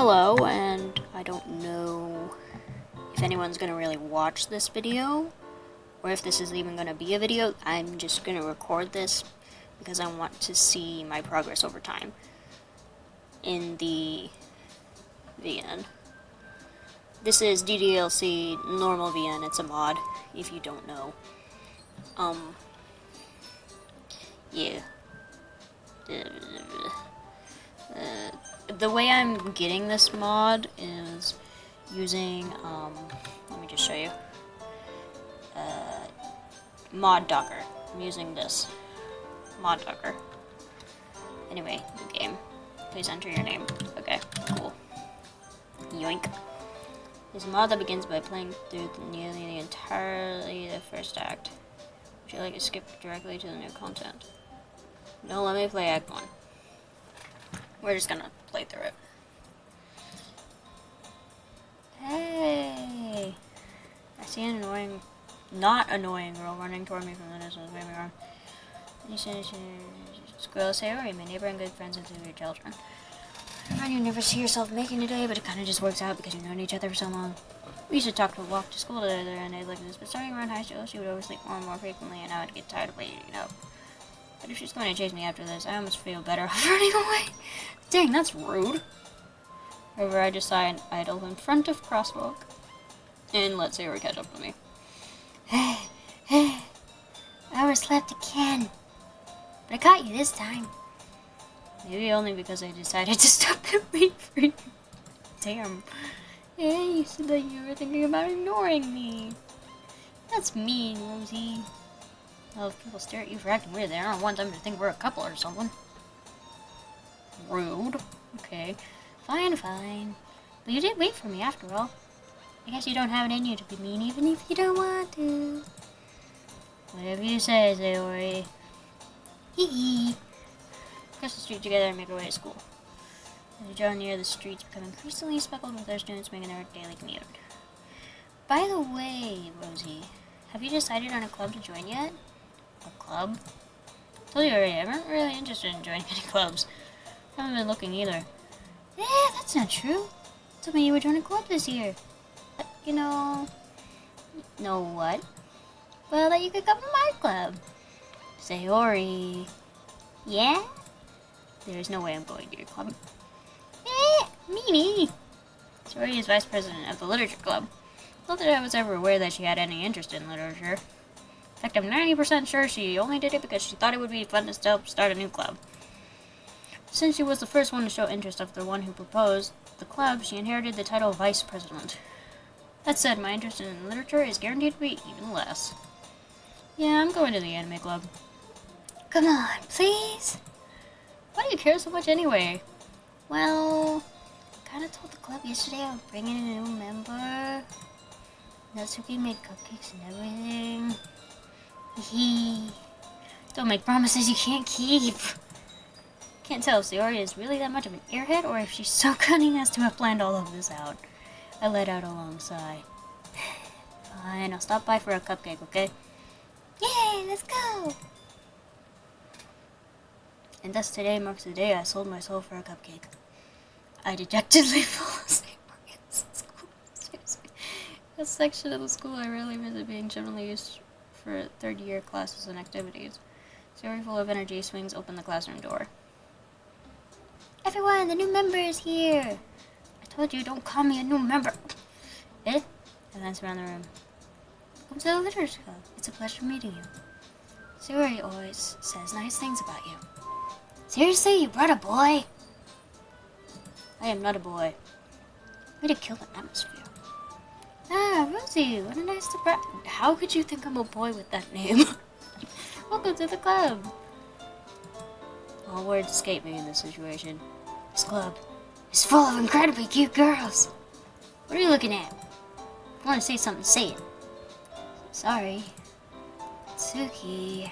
Hello, and I don't know if anyone's gonna really watch this video, or if this is even gonna be a video. I'm just gonna record this because I want to see my progress over time in the VN. This is DDLC normal VN, it's a mod, if you don't know. Yeah. The way I'm getting this mod is using, let me just show you, mod docker. I'm using this mod docker. Anyway, new game. Please enter your name. Okay, cool. Yoink. There's a mod that begins by playing through nearly the entirely the first act. Would you like to skip directly to the new content? No, let me play Act 1. We're just gonna play through it. Hey! I see an annoying, not annoying girl running toward me from the distance. Maybe wrong. Squirrel Sayori, my neighbor and good friends with your children. You never see yourself making today, but it kind of just works out because you've known each other for so long. We used to talk to walk to school together and days like this, but starting around high school, she would oversleep more and more frequently, and I would get tired of waiting up. But if she's going to chase me after this, I almost feel better off running away. Dang, that's rude. However, I decide idle in front of crosswalk and let Sayori catch up with me. I overslept again, but I caught you this time. Maybe only because I decided to stop and wait for you. Damn. Hey, you said that you were thinking about ignoring me. That's mean, Rosie. Well, if people stare at you for acting weird, then I don't want them to think we're a couple or something. Rude. Okay. Fine. But you did wait for me after all. I guess you don't have it in you to be mean even if you don't want to. Whatever you say, Sayori. Hee. Cross the street together and make our way to school. As we draw near, the streets become increasingly speckled with our students making their daily commute. By the way, Rosie, have you decided on a club to join yet? A club? I told you already, I'm not really interested in joining any clubs. I haven't been looking either. That's not true. You told me you would join a club this year. But, know what? Well, that you could come to my club. Sayori. Yeah? There's no way I'm going to your club. Meanie. Sayori is vice president of the literature club. Not that I was ever aware that she had any interest in literature. In fact, I'm 90% sure she only did it because she thought it would be fun to start a new club. Since she was the first one to show interest after the one who proposed the club, she inherited the title of vice president. That said, my interest in literature is guaranteed to be even less. Yeah, I'm going to the anime club. Come on, please. Why do you care so much anyway? Well, I kinda told the club yesterday I would bring in a new member. Natsuki made cupcakes and everything. Don't make promises you can't keep. Can't tell if Sayori is really that much of an airhead or if she's so cunning as to have planned all of this out. I let out a long sigh. Fine, I'll stop by for a cupcake, okay? Yay, let's go! And thus today marks the day I sold my soul for a cupcake. I dejectedly fall asleep in school. Seriously. A section of the school I rarely visit being generally used for third-year classes and activities. Sayori, full of energy, swings open the classroom door. Everyone, the new member is here! I told you, don't call me a new member. I glance around the room. Welcome to the Literature Club. It's a pleasure meeting you. Sayori always says nice things about you. Seriously, you brought a boy? I am not a boy. Way to kill the atmosphere. Ah, Rosie, what a nice surprise. How could you think I'm a boy with that name? Welcome to the club. All words escape me in this situation. This club is full of incredibly cute girls. What are you looking at? If you want to say something, say it. Sorry. Tsuki.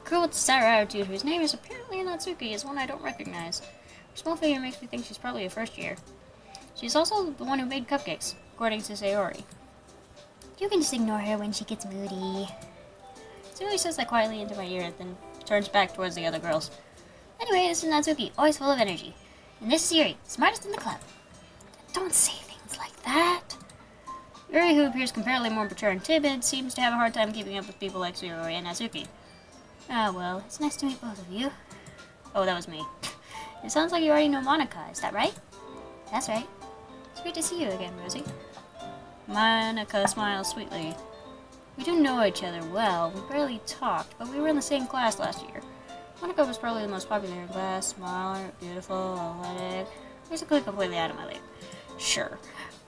Girl with the sour attitude, whose name is apparently Natsuki, is one I don't recognize. Her small figure makes me think she's probably a first year. She's also the one who made cupcakes, according to Sayori. You can just ignore her when she gets moody. Sayori says that quietly into my ear, then turns back towards the other girls. Anyway, this is Natsuki, always full of energy. And this is Yuri, smartest in the club. Don't say things like that. Yuri, who appears comparatively more mature and timid, seems to have a hard time keeping up with people like Sayori and Natsuki. Ah, well, it's nice to meet both of you. Oh, that was me. It sounds like you already know Monica, is that right? That's right. It's great to see you again, Rosie. Monica smiles sweetly. We do know each other well. We barely talked, but we were in the same class last year. Monica was probably the most popular in class, smaller, beautiful, athletic. Basically completely out of my league. Sure.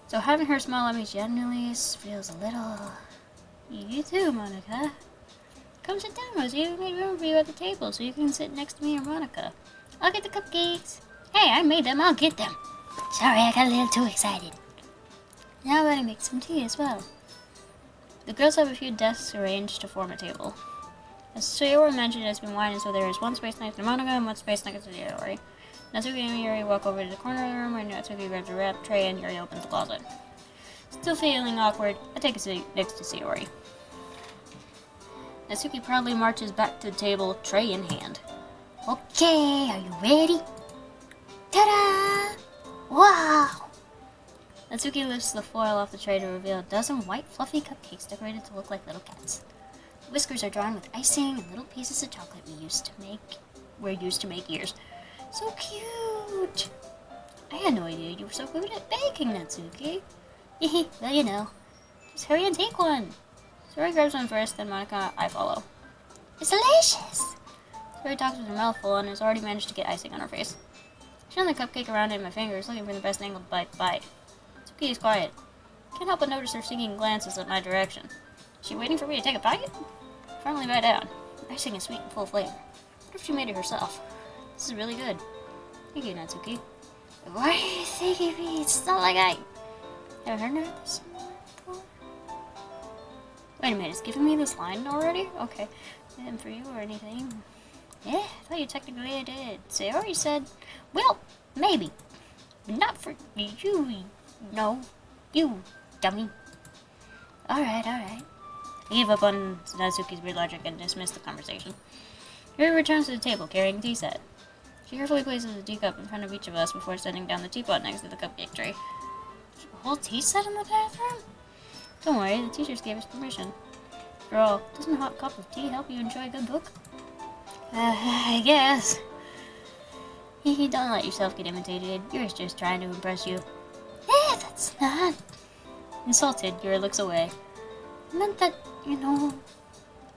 So having her smile at me genuinely feels a little... You too, Monica. Come sit down, Rosie. We made room for you at the table so you can sit next to me or Monica. I'll get the cupcakes. Hey, I made them. I'll get them. Sorry, I got a little too excited. Now I'm going to make some tea as well. The girls have a few desks arranged to form a table. As Sayori mentioned, it's been widened so there is one space next to Monica and one space next to Sayori. Natsuki and Yuri walk over to the corner of the room where Natsuki grabs a wrap tray and Yuri opens the closet. Still feeling awkward, I take a seat next to Sayori. Natsuki proudly marches back to the table, tray in hand. Okay, are you ready? Ta-da! Wow! Natsuki lifts the foil off the tray to reveal a dozen white, fluffy cupcakes decorated to look like little cats. The whiskers are drawn with icing and little pieces of chocolate were used to make ears. So cute! I had no idea you were so good at baking, Natsuki. Hehe, well, you know. Just hurry and take one. Sayori grabs one first, then Monica, I follow. It's delicious! Sayori talks with her mouth full and has already managed to get icing on her face. I shun the cupcake around in my fingers, looking for the best angle to bite. Natsuki is quiet. Can't help but notice her seeking glances in my direction. Is she waiting for me to take a bite? I firmly bite down. Icing is sweet and full of flavor. What if she made it herself? This is really good. Thank you, Natsuki. Why are you thanking me? It's not like I... Have I heard this before? Wait a minute, it's giving me this line already? Okay. And for you or anything? Yeah, I thought you technically did. Sayori said, well, maybe. But not for you. No. You, dummy. Alright. I gave up on Natsuki's weird logic and dismissed the conversation. Yuri returns to the table, carrying a tea set. She carefully places a teacup in front of each of us before setting down the teapot next to the cupcake tray. A whole tea set in the bathroom? Don't worry, the teachers gave us permission. After all, doesn't a hot cup of tea help you enjoy a good book? I guess. Don't let yourself get imitated. Yuri's just trying to impress you. That's not... Insulted, Yuri looks away. I meant that,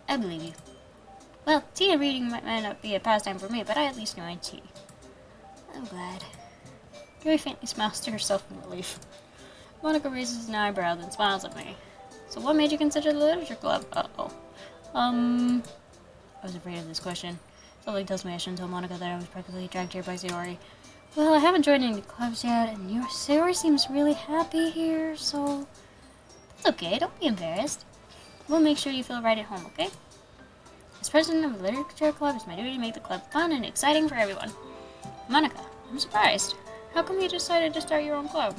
I believe you. Well, tea and reading might not be a pastime for me, but I at least enjoy tea. I'm glad. Yuri faintly smiles to herself in relief. Monica raises an eyebrow, then smiles at me. So what made you consider the literature club? I was afraid of this question. Something tells me I shouldn't tell Monica that I was practically dragged here by Sayori. Well, I haven't joined any clubs yet, and Sayori seems really happy here, so... That's okay, don't be embarrassed. We'll make sure you feel right at home, okay? As president of the literature club, it's my duty to make the club fun and exciting for everyone. Monica, I'm surprised. How come you decided to start your own club?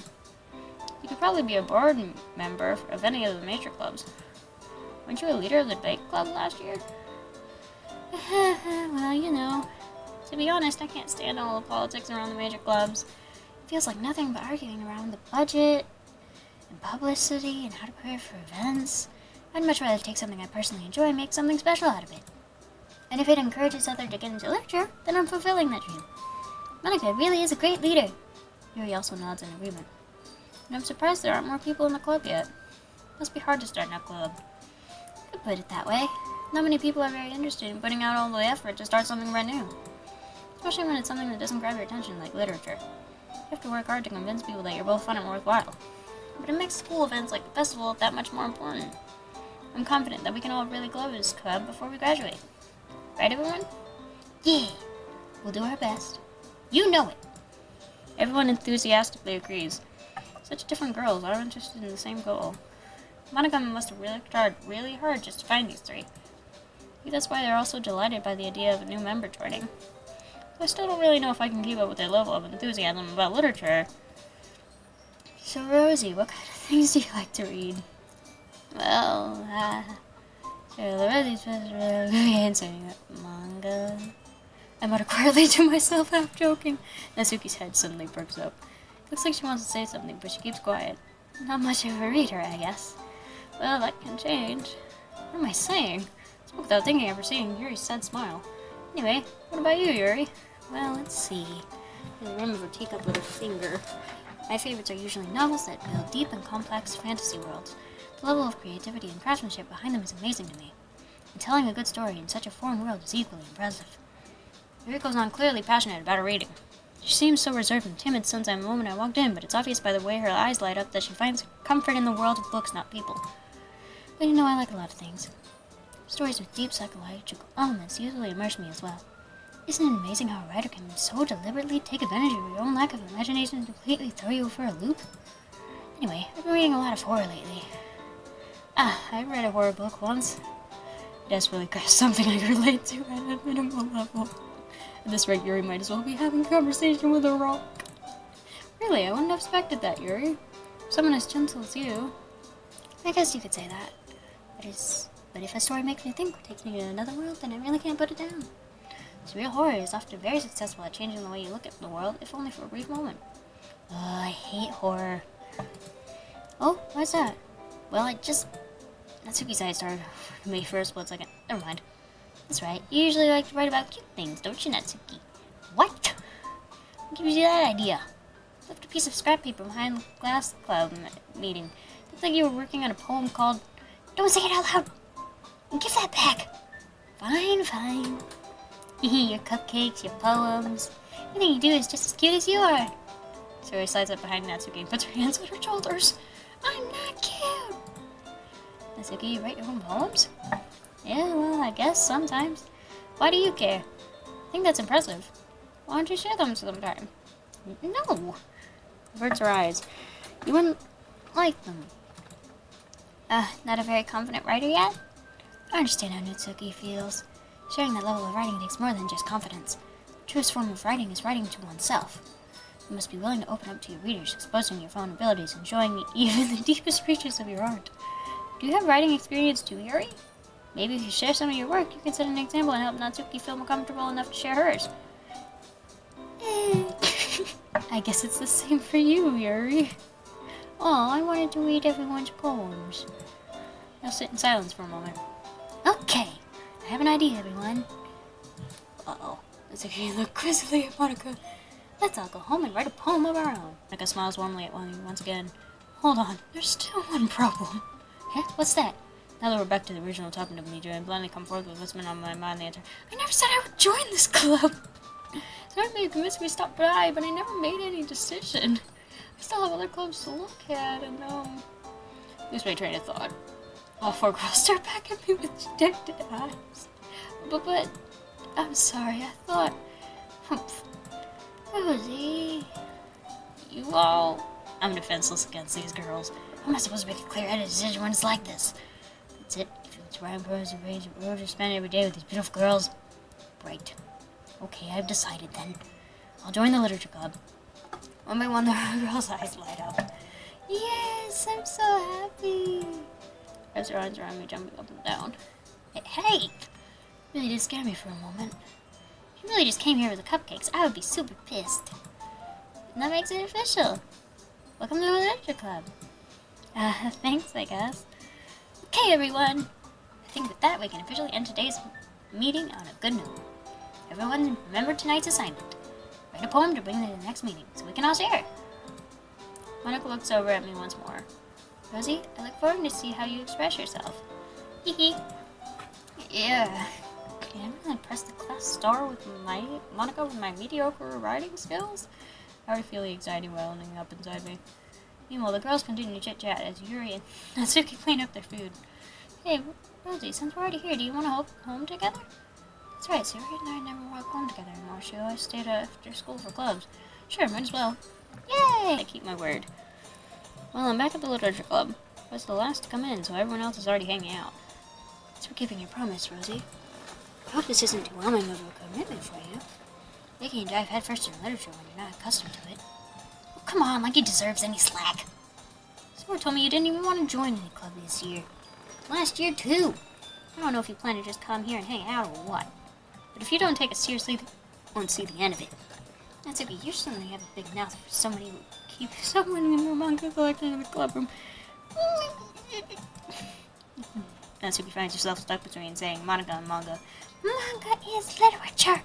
You could probably be a board member of any of the major clubs. Weren't you a leader of the debate club last year? Well, to be honest, I can't stand all the politics around the major clubs. It feels like nothing but arguing around the budget and publicity and how to prepare for events. I'd much rather take something I personally enjoy and make something special out of it. And if it encourages others to get into literature, then I'm fulfilling that dream. Monica really is a great leader. Yuri also nods in agreement. And I'm surprised there aren't more people in the club yet. Must be hard to start a club. Could put it that way. Not many people are very interested in putting out all the effort to start something brand new. Especially when it's something that doesn't grab your attention, like literature. You have to work hard to convince people that you're both fun and worthwhile. But it makes school events like the festival that much more important. I'm confident that we can all really glow this club before we graduate. Right, everyone? Yeah! We'll do our best. You know it! Everyone enthusiastically agrees. Such different girls are interested in the same goal. Monica must have tried really hard just to find these three. Maybe that's why they're all so delighted by the idea of a new member joining. I still don't really know if I can keep up with their level of enthusiasm about literature. So, Rosie, what kind of things do you like to read? Well, Rosie's answering manga. I mutter quietly to myself, half joking. Natsuki's head suddenly perks up. Looks like she wants to say something, but she keeps quiet. Not much of a reader, I guess. Well, that can change. What am I saying? I spoke without thinking after seeing Yuri's sad smile. Anyway, what about you, Yuri? Well, let's see. The rim of her teacup with her finger. My favorites are usually novels that build deep and complex fantasy worlds. The level of creativity and craftsmanship behind them is amazing to me. And telling a good story in such a foreign world is equally impressive. Yuri goes on clearly passionate about her reading. She seems so reserved and timid since the moment I walked in, but it's obvious by the way her eyes light up that she finds comfort in the world of books, not people. But you know, I like a lot of things. Stories with deep psychological elements usually immerse me as well. Isn't it amazing how a writer can so deliberately take advantage of your own lack of imagination and completely throw you for a loop? Anyway, I've been reading a lot of horror lately. I read a horror book once. It desperately grasped something I could relate to at a minimal level. At this rate, Yuri might as well be having a conversation with a rock. Really, I wouldn't have expected that, Yuri. Someone as gentle as you. I guess you could say that. But if a story makes me think or takes me to another world, then I really can't put it down. Surreal horror is often very successful at changing the way you look at the world, if only for a brief moment. I hate horror. Oh, why's that? Well, Natsuki's eyes started to me for a split second. Never mind. That's right. You usually like to write about cute things, don't you, Natsuki? What? What gives you that idea? Left a piece of scrap paper behind the glass cloud meeting. Looked like you were working on a poem called... Don't say it out loud! Give that back! Fine. Your cupcakes, your poems. Everything you do is just as cute as you are. Sayori slides up behind Natsuki and puts her hands on her shoulders. I'm not cute! Natsuki, you write your own poems? Yeah, well, I guess sometimes. Why do you care? I think that's impressive. Why don't you share them sometime? No! Averts her eyes. You wouldn't like them. Not a very confident writer yet? I understand how Natsuki feels. Sharing that level of writing takes more than just confidence. The truest form of writing is writing to oneself. You must be willing to open up to your readers, exposing your vulnerabilities and showing even the deepest reaches of your art. Do you have writing experience too, Yuri? Maybe if you share some of your work, you can set an example and help Natsuki feel more comfortable enough to share hers. I guess it's the same for you, Yuri. Oh, I wanted to read everyone's poems. Now sit in silence for a moment. Okay, I have an idea, everyone. Uh-oh. Natsuki looked quizzically at Monica. Let's all go home and write a poem of our own. Monica smiles warmly at Wally once again. Hold on, there's still one problem. Huh? What's that? Now that we're back to the original topic of me and blindly come forth with what's been on my mind, the answer. I never said I would join this club. Sorry if you convinced me to stop by, but I never made any decision. I still have other clubs to look at, and lose my train of thought. All four girls stare back at me with dejected eyes. But, I'm sorry, I thought... Rosie... You all... I'm defenseless against these girls. How am I supposed to make a clear-headed decision when it's like this? That's it. If it's where I'm supposed to raise a road to spend every day with these beautiful girls. Right. Okay, I've decided then. I'll join the literature club. One by one, the girls' eyes light up. Yes, I'm so happy. As her arms around me, jumping up and down. Hey! Really did scare me for a moment. If you really just came here with the cupcakes, I would be super pissed. And that makes it official. Welcome to the literature club. Thanks, I guess. Okay, everyone. I think with that, we can officially end today's meeting on a good note. Everyone, remember tonight's assignment. Write a poem to bring to the next meeting, so we can all share it. Monica looks over at me once more. Rosie, I look forward to see how you express yourself. Hee. Yeah. Can I impress the class star with Monica with my mediocre writing skills? I already feel the anxiety welling up inside me. Meanwhile, the girls continue to chit-chat as Yuri and Natsuki clean up their food. Hey, Rosie, since we're already here, do you want to go home together? That's right, Sayori and I never walk home together anymore. She always stayed after school for clubs. Sure, might as well. Yay! I keep my word. Well, I'm back at the literature club. I was the last to come in, so everyone else is already hanging out. Thanks for keeping your promise, Rosie. I hope this isn't too whelming of a commitment for you. Making you dive headfirst in literature when you're not accustomed to it. Oh, come on, like he deserves any slack. Someone told me you didn't even want to join any club this year. Last year, too. I don't know if you plan to just come here and hang out or what. But if you don't take us seriously, won't see the end of it. Natsuki, you certainly have a big mouth for somebody who keeps someone in their manga collection in the club room. Natsuki finds herself stuck between saying manga and manga. Manga is literature!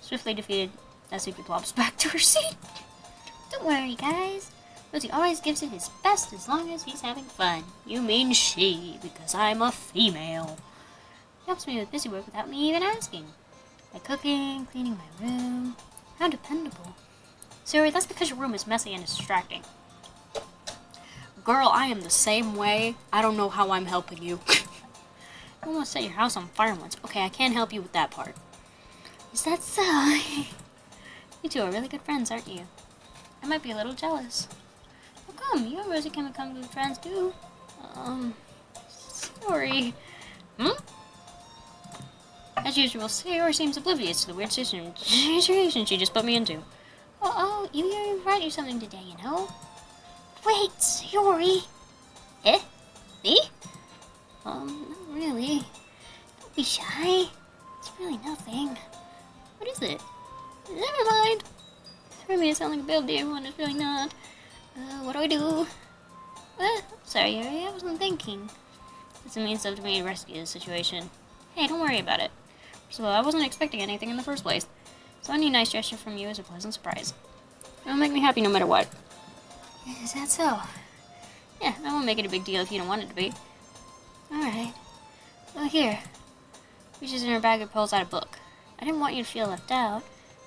Swiftly defeated, Natsuki plops back to her seat. Don't worry, guys. Rosie always gives it his best as long as he's having fun. You mean she, because I'm a female. He helps me with busy work without me even asking. Like cooking, cleaning my room. How dependable. Sayori, that's because your room is messy and distracting. Girl, I am the same way. I don't know how I'm helping you. You almost set your house on fire once. Okay, I can't help you with that part. Is that so? You two are really good friends, aren't you? I might be a little jealous. How come? You and Rosie can become good friends too. Sorry. As usual, Sayori seems oblivious to the weird situation she just put me into. Oh, you brought you something today, you know? Wait, Sayori! Eh? Me? Not really. Don't be shy. It's really nothing. What is it? Never mind. For me, it sounds like a big deal when it's really not. What do I do? Sorry, I wasn't thinking. It's a means up to me to rescue the situation. Hey, don't worry about it. First of all, I wasn't expecting anything in the first place. So any nice gesture from you is a pleasant surprise. It'll make me happy no matter what. Is that so? Yeah, I won't make it a big deal if you don't want it to be. Alright. Well, here. Reaches in her bag and pulls out a book. I didn't want you to feel left out,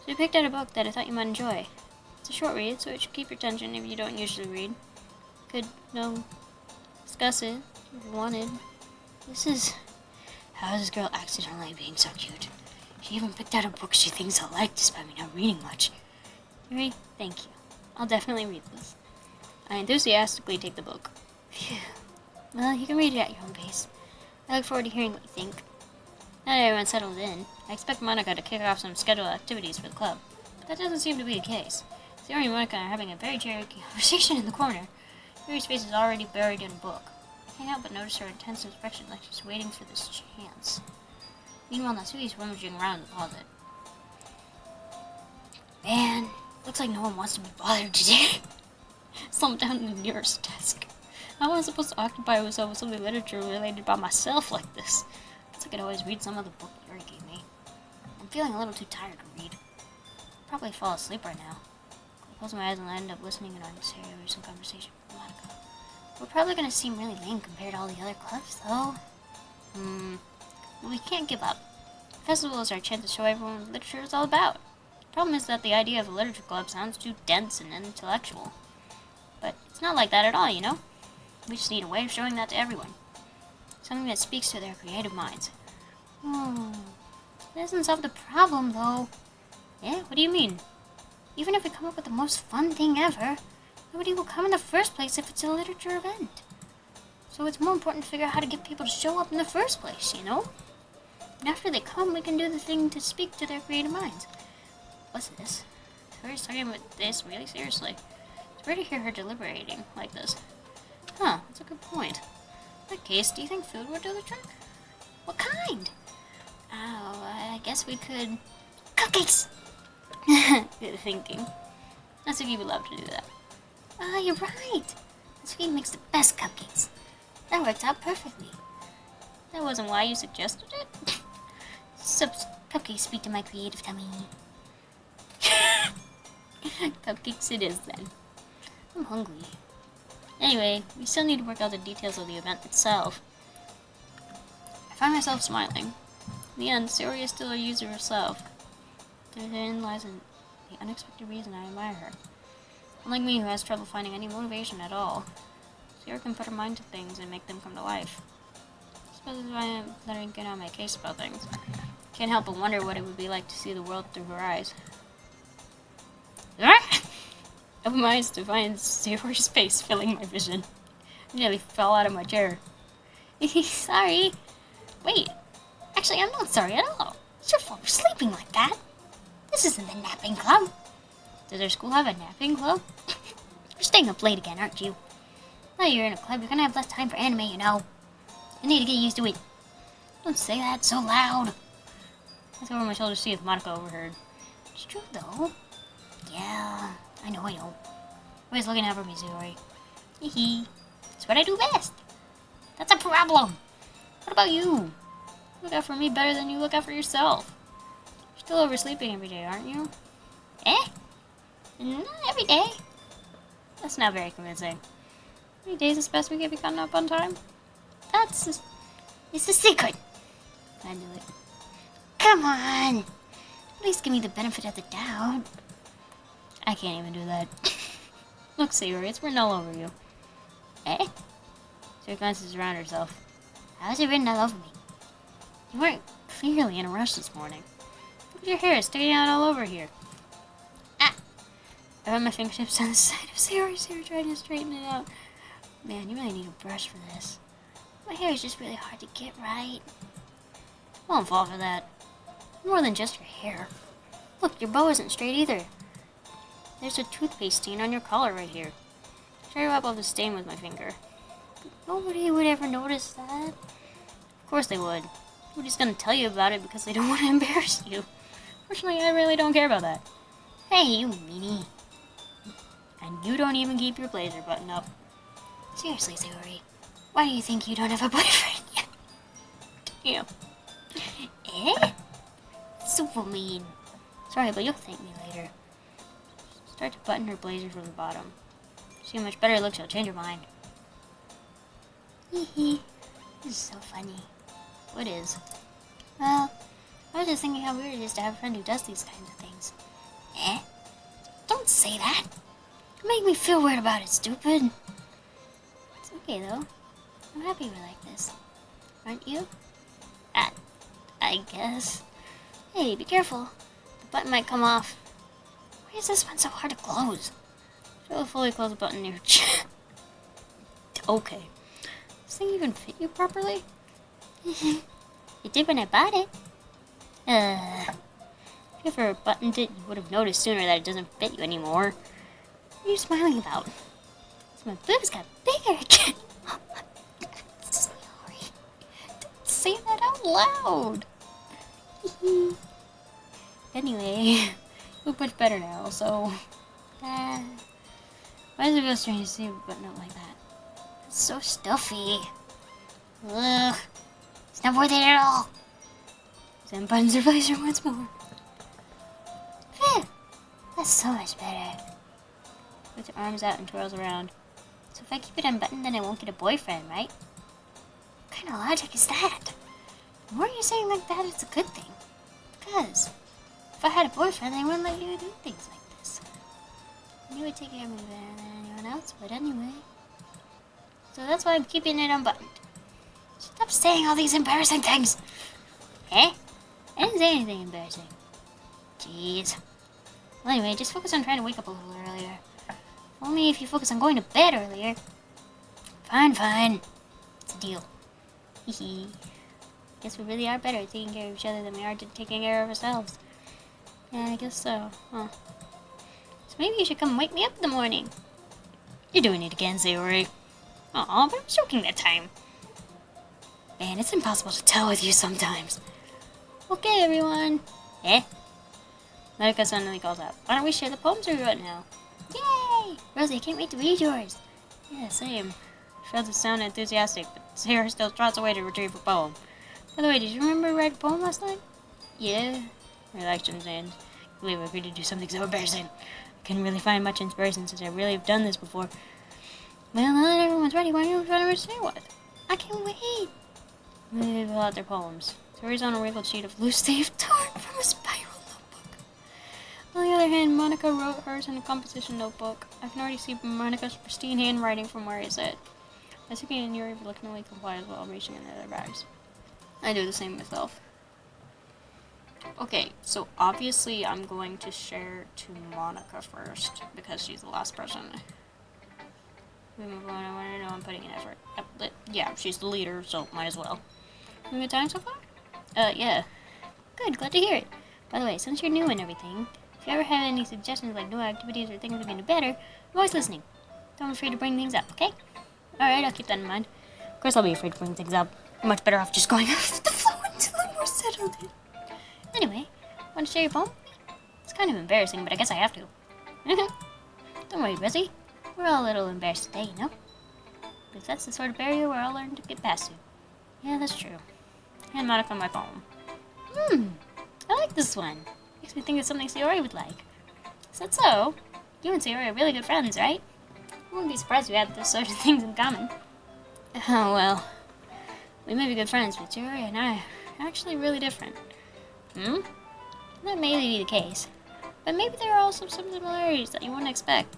so I picked out a book that I thought you might enjoy. It's a short read, so it should keep your attention if you don't usually read. Could, discuss it if you wanted. This is... How is this girl accidentally being so cute? She even picked out a book she thinks I'll like despite me not reading much. Yuri, thank you. I'll definitely read this. I enthusiastically take the book. Phew. Well, you can read it at your own pace. I look forward to hearing what you think. Now that everyone's settled in, I expect Monica to kick off some scheduled activities for the club. But that doesn't seem to be the case. Sayori and Monica are having a very cheery conversation in the corner. Yuri's face is already buried in a book. I can't help but notice her intense expression like she's waiting for this chance. Meanwhile, Natsuki's rummaging around the closet. Man, looks like no one wants to be bothered today. Slumped down in the nearest desk. How am I supposed to occupy myself with something literature related by myself like this? Guess I could always read some of the book Yuri gave me. I'm feeling a little too tired to read. I'll probably fall asleep right now. I'll close my eyes and end up listening in on Sayori's conversation with Monica. We're probably gonna seem really lame compared to all the other clubs, though. But we can't give up. The festival is our chance to show everyone what literature is all about. The problem is that the idea of a literature club sounds too dense and intellectual. But it's not like that at all, you know? We just need a way of showing that to everyone. Something that speaks to their creative minds. That doesn't solve the problem, though. Yeah? What do you mean? Even if we come up with the most fun thing ever, nobody will come in the first place if it's a literature event. So it's more important to figure out how to get people to show up in the first place, you know? And after they come, we can do the thing to speak to their creative minds. What's this? Sayori's talking about this really seriously. It's weird to hear her deliberating like this. Huh, that's a good point. In that case, do you think food would do the trick? What kind? Oh, I guess we could... Cupcakes! Good thinking. Natsuki would love to do that. You're right. Natsuki makes the best cupcakes. That worked out perfectly. That wasn't why you suggested it? Cupcakes speak to my creative tummy. Cupcakes it is then. I'm hungry. Anyway, we still need to work out the details of the event itself. I find myself smiling. In the end, Sayori is still a user herself. Therein lies the unexpected reason I admire her. Unlike me, who has trouble finding any motivation at all, Sayori can put her mind to things and make them come to life. I suppose that's why I'm letting get on my case about things. Can't help but wonder what it would be like to see the world through her eyes. Open my eyes to find Sayori's face filling my vision. I nearly fell out of my chair. Sorry. Wait. Actually, I'm not sorry at all. It's your fault for sleeping like that. This isn't the napping club. Does our school have a napping club? You're staying up late again, aren't you? Now you're in a club, you're gonna have less time for anime, you know. You need to get used to it. Don't say that so loud. I looked over my shoulder to see if Monica overheard. It's true, though. Yeah, I know. Always looking out for me, Sayori. Hee. That's what I do best. That's a problem. What about you? You look out for me better than you look out for yourself. You're still oversleeping every day, aren't you? Eh? Not every day. That's not very convincing. How many days is best we get be gotten up on time? It's a secret. I knew it. Come on. At least give me the benefit of the doubt. I can't even do that. Look, Sayori, it's written all over you. Eh? Sayori glances around herself. How is it written all over me? You weren't clearly in a rush this morning. Look at your hair sticking out all over here. Ah! I rub my fingertips on the side of Sayori trying to straighten it out. Man, you really need a brush for this. My hair is just really hard to get right. I won't fall for that. More than just your hair. Look, your bow isn't straight either. There's a toothpaste stain on your collar right here. Try to wipe off the stain with my finger. Nobody would ever notice that. Of course they would. Nobody's gonna tell you about it because they don't want to embarrass you. Fortunately, I really don't care about that. Hey, you meanie. And you don't even keep your blazer button up. Seriously, Sayori, why do you think you don't have a boyfriend yet? Damn. Eh? Super mean. Sorry, but you'll thank me later. Start to button her blazer from the bottom. See how much better it looks, she'll change her mind. Hee hee. This is so funny. What is? Well, I was just thinking how weird it is to have a friend who does these kinds of things. Eh? Don't say that. You make me feel weird about it, stupid. It's okay, though. I'm happy we're like this. Aren't you? I guess. Hey, be careful. The button might come off. Why is this one so hard to close? Show the fully closed button near your chin. Okay. Does this thing even fit you properly? It did when I bought it. If you ever buttoned it, you would have noticed sooner that it doesn't fit you anymore. What are you smiling about? So my boobs got bigger again. Sorry. Don't say that out loud. Anyway, you look much better now, so... why does it feel strange to see a button up like that? It's so stuffy. Ugh. It's not worth it at all. Then buttons her blazer once more. Phew. That's so much better. Puts her arms out and twirls around. So if I keep it unbuttoned, then I won't get a boyfriend, right? What kind of logic is that? The more you're saying like that, it's a good thing. Because if I had a boyfriend, I wouldn't let you do things like this. And you would take care of me better than anyone else would anyway. So that's why I'm keeping it unbuttoned. Stop saying all these embarrassing things. Eh? I didn't say anything embarrassing. Jeez. Well, anyway, just focus on trying to wake up a little earlier. Only if you focus on going to bed earlier. Fine. It's a deal. Hee. Guess we really are better at taking care of each other than we are at taking care of ourselves. Yeah, I guess so. Huh. So maybe you should come wake me up in the morning. You're doing it again, Sayori. Aw, but I was joking that time. Man, it's impossible to tell with you sometimes. Okay, everyone. Eh? Monica suddenly calls out. Why don't we share the poems we wrote now? Yay! Rosie, I can't wait to read yours. Yeah, same. She failed to sound enthusiastic, but Sarah still trots away to retrieve a poem. By the way, did you remember writing a poem last night? Yeah. Reaction and I believe I agreed to do something so embarrassing. I couldn't really find much inspiration since I really have done this before. Well, now that everyone's ready, why don't you try to say what? I can't wait. They fill out their poems. Sayori's on a wrinkled sheet of loose leaf torn from a spiral notebook. On the other hand, Monica wrote hers in a composition notebook. I can already see Monica's pristine handwriting from where it's at. Asuki and Yuri reluctantly comply as well, reaching into their bags. I do the same myself. Okay, so obviously I'm going to share to Monica first, because she's the last person. We move on, I want to know I'm putting in effort. Yeah, she's the leader, so might as well. Have a good time so far? Yeah. Good, glad to hear it. By the way, since you're new and everything, if you ever have any suggestions like new activities or things we can do better, I'm always listening. Don't be afraid to bring things up, okay? Alright, I'll keep that in mind. Of course I'll be afraid to bring things up. I'm much better off just going off the flow until I'm more settled in. Anyway, want to share your poem with me? It's Kind of embarrassing, but I guess I have to. Don't worry, Bessie. We're all a little embarrassed today, you know? Because that's the sort of barrier we're all learning to get past to. Yeah, that's true. Hand Monica my poem. I like this one. Makes me think of something Sayori would like. Is that so? You and Sayori are really good friends, right? I wouldn't be surprised if we had those sort of things in common. Oh, well. We may be good friends, but Sayori and I are actually really different. That may be the case. But maybe there are also some similarities that you wouldn't expect.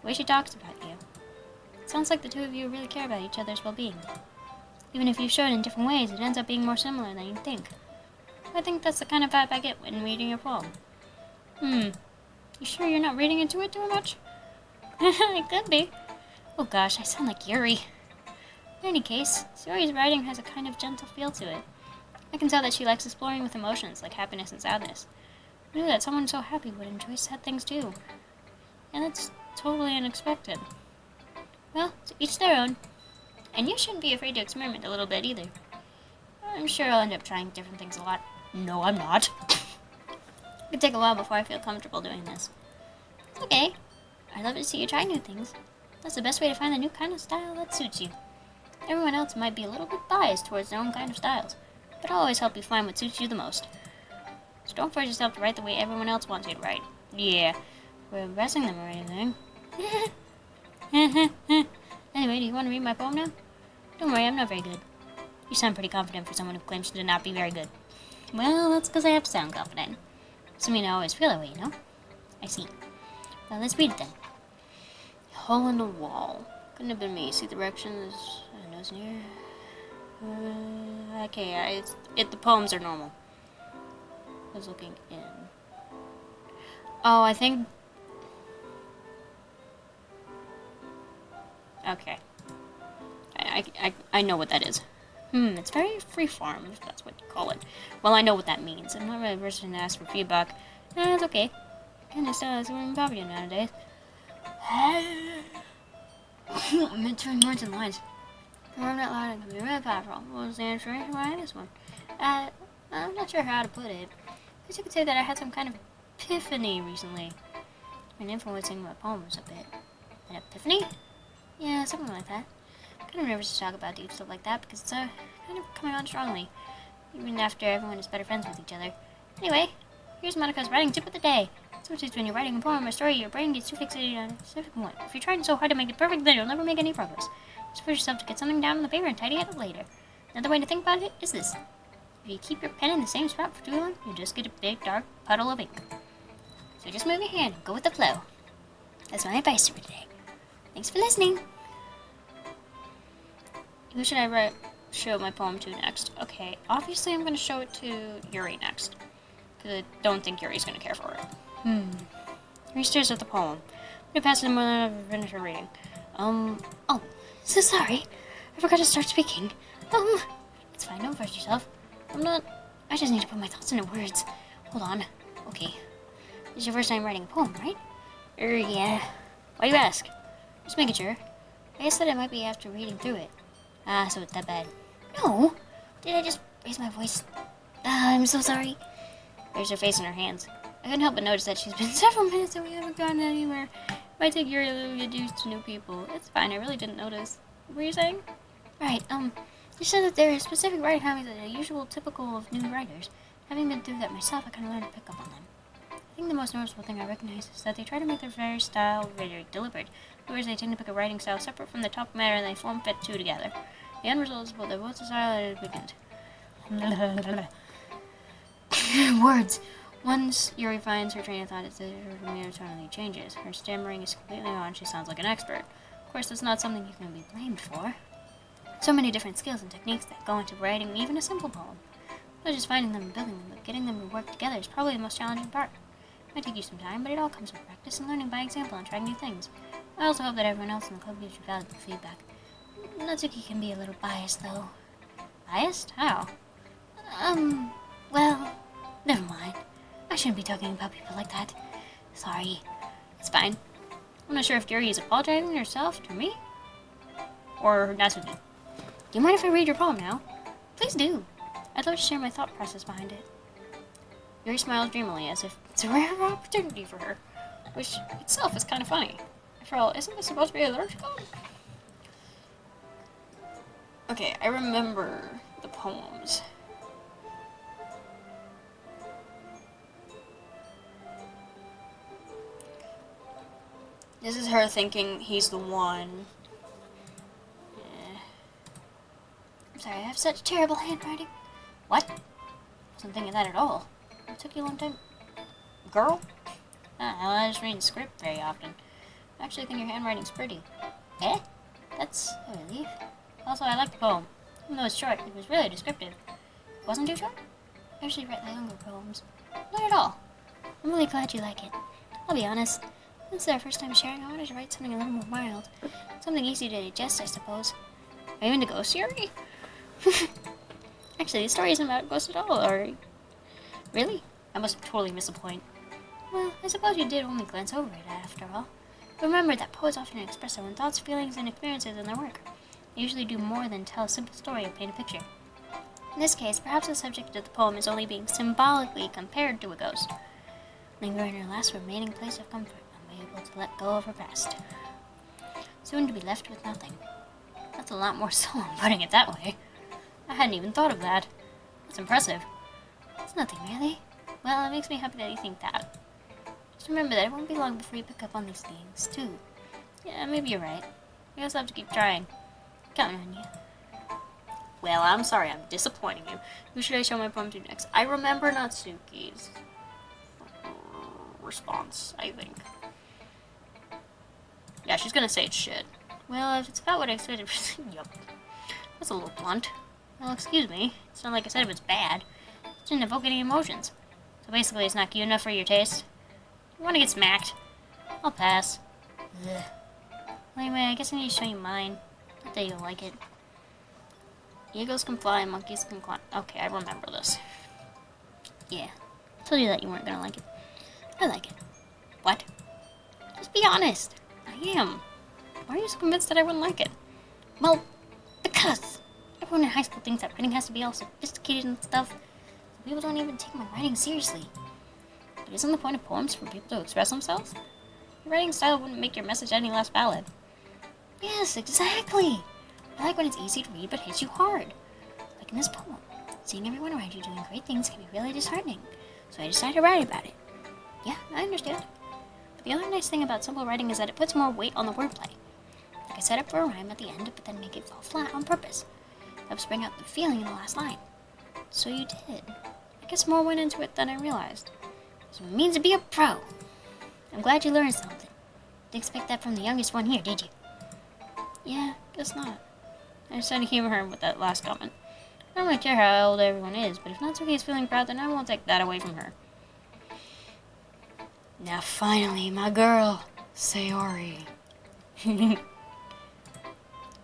The way she talks about you. It sounds like the two of you really care about each other's well-being. Even if you show it in different ways, it ends up being more similar than you think. I think that's the kind of vibe I get when reading your poem. You sure you're not reading into it too much? It could be. Oh gosh, I sound like Yuri. In any case, Sayori's writing has a kind of gentle feel to it. I can tell that she likes exploring with emotions like happiness and sadness. I knew that someone so happy would enjoy sad things too. And that's totally unexpected. Well, to each their own. And you shouldn't be afraid to experiment a little bit either. I'm sure I'll end up trying different things a lot. No, I'm not. It could take a while before I feel comfortable doing this. It's okay. I love to see you try new things. That's the best way to find the new kind of style that suits you. Everyone else might be a little bit biased towards their own kind of styles, but I'll always help you find what suits you the most. So don't force yourself to write the way everyone else wants you to write. Yeah, we're impressing them or anything. Anyway, do you want to read my poem now? Don't worry, I'm not very good. You sound pretty confident for someone who claims to not be very good. Well, that's because I have to sound confident. Doesn't mean I always feel that way, you know? I see. Well, let's read it then. Hole in the wall. Couldn't have been me. See directions. Nose near. Okay, the poems are normal. I was looking in. Oh, I think. Okay. I know what that is. It's very freeform, if that's what you call it. Well, I know what that means. I'm not really a person to ask for feedback. It's okay. Kind of style is we're popular nowadays. I'm entering words and lines. I'm not loud and can be really powerful. What was the inspiration behind this one? I'm not sure how to put it. I guess you could say that I had some kind of epiphany recently. And influencing my poems a bit. An epiphany? Yeah, something like that. I'm kind of nervous to talk about deep stuff like that because it's kind of coming on strongly. Even after everyone is better friends with each other. Anyway, here's Monica's writing tip of the day. Sometimes when you're writing a poem or story, your brain gets too fixated on a specific one. If you're trying so hard to make it perfect, then you'll never make any progress. Just force yourself to get something down on the paper and tidy it up later. Another way to think about it is this. If you keep your pen in the same spot for too long, you'll just get a big, dark puddle of ink. So just move your hand and go with the flow. That's my advice for today. Thanks for listening. Who should I show my poem to next? Okay, obviously I'm going to show it to Yuri next. Because I don't think Yuri's going to care for it. Yuri stares at the poem. I'm going to pass it more than I've finished her reading. Oh, so sorry. I forgot to start speaking. It's fine, don't force yourself. I just need to put my thoughts into words. Hold on. Okay. This is your first time writing a poem, right? Yeah. Why do you ask? Just making sure. I guess that it might be after reading through it. So it's that bad. No! Did I just raise my voice? I'm so sorry. There's her face in her hands. I couldn't help but notice that she's been several minutes and we haven't gotten anywhere. It might take Yuri a little to get used to new people. It's fine, I really didn't notice. What were you saying? Right, you said that there are specific writing habits that are usual typical of new writers. Having been through that myself, I kind of learned to pick up on them. I think the most noticeable thing I recognize is that they try to make their very style very deliberate. In other words, they tend to pick a writing style separate from the topic matter and they form fit two together. The end result is both they're both the style at the beginning. Words. Once Yuri finds her train of thought, her demeanor totally changes. Her stammering is completely on. She sounds like an expert. Of course, that's not something you can be blamed for. So many different skills and techniques that go into writing even a simple poem. Not just finding them and building them, but getting them to work together is probably the most challenging part. It might take you some time, but it all comes with practice and learning by example and trying new things. I also hope that everyone else in the club gives you valuable feedback. Natsuki can be a little biased, though. Biased? How? Well, never mind. I shouldn't be talking about people like that. Sorry. It's fine. I'm not sure if Yuri is apologizing herself to me or Natsuki. Do you mind if I read your poem now? Please do. I'd love to share my thought process behind it. Yuri smiles dreamily as if it's It's a rare opportunity for her, which itself is kind of funny. After all, isn't this supposed to be a literature club? Okay, I remember the poems. This is her thinking he's the one. I'm sorry, I have such terrible handwriting. What? Wasn't thinking that at all. It took you a long time. Girl? I just read the script very often. I actually think your handwriting's pretty. Eh? That's a relief. Also, I like the poem. Even though it's short, it was really descriptive. It wasn't too short? I usually write the longer poems. Not at all. I'm really glad you like it. I'll be honest. This is our first time sharing. I wanted to write something a little more mild. Something easy to digest, I suppose. Are you into ghost theory? Actually, the story isn't about ghosts at all, or... Really? I must have totally missed the point. Well, I suppose you did only glance over it, after all. But remember that poets often express their own thoughts, feelings, and experiences in their work. They usually do more than tell a simple story or paint a picture. In this case, perhaps the subject of the poem is only being symbolically compared to a ghost. Linger in her last remaining place of comfort, unable to let go of her past. Soon to be left with nothing. That's a lot more solemn putting it that way. I hadn't even thought of that. That's impressive. It's nothing, really. Well, it makes me happy that you think that. Just remember that it won't be long before you pick up on these things, too. Yeah, maybe you're right. I guess I'll have to keep trying. Counting on you. Well, I'm sorry I'm disappointing you. Who should I show my poem to next? I remember Natsuki's response, I think. Yeah, she's gonna say it's shit. Well, if it's about what I expected... Yup. That's a little blunt. Well, excuse me. It's not like I said it was bad. It didn't evoke any emotions. So basically, it's not cute enough for your taste. You wanna get smacked? I'll pass. Ugh. Well, anyway, I guess I need to show you mine. Not that you'll like it. Eagles can fly, monkeys can climb. Okay, I remember this. Yeah. I told you that you weren't gonna like it. I like it. What? Just be honest. I am. Why are you so convinced that I wouldn't like it? Well, because everyone in high school thinks that writing has to be all sophisticated and stuff. So people don't even take my writing seriously. But isn't the point of poems for people to express themselves? Your writing style wouldn't make your message any less valid. Yes, exactly. I like when it's easy to read but hits you hard. Like in this poem. Seeing everyone around you doing great things can be really disheartening. So I decided to write about it. Yeah, I understand. But the other nice thing about simple writing is that it puts more weight on the wordplay. Like I set up for a rhyme at the end, but then make it fall flat on purpose. Helps bring out the feeling in the last line. So you did. I guess more went into it than I realized. So it means to be a pro. I'm glad you learned something. Didn't expect that from the youngest one here, did you? Yeah, guess not. I just had to humor her with that last comment. I don't really care how old everyone is, but if Natsuki is feeling proud, then I won't take that away from her. Now finally, my girl, Sayori.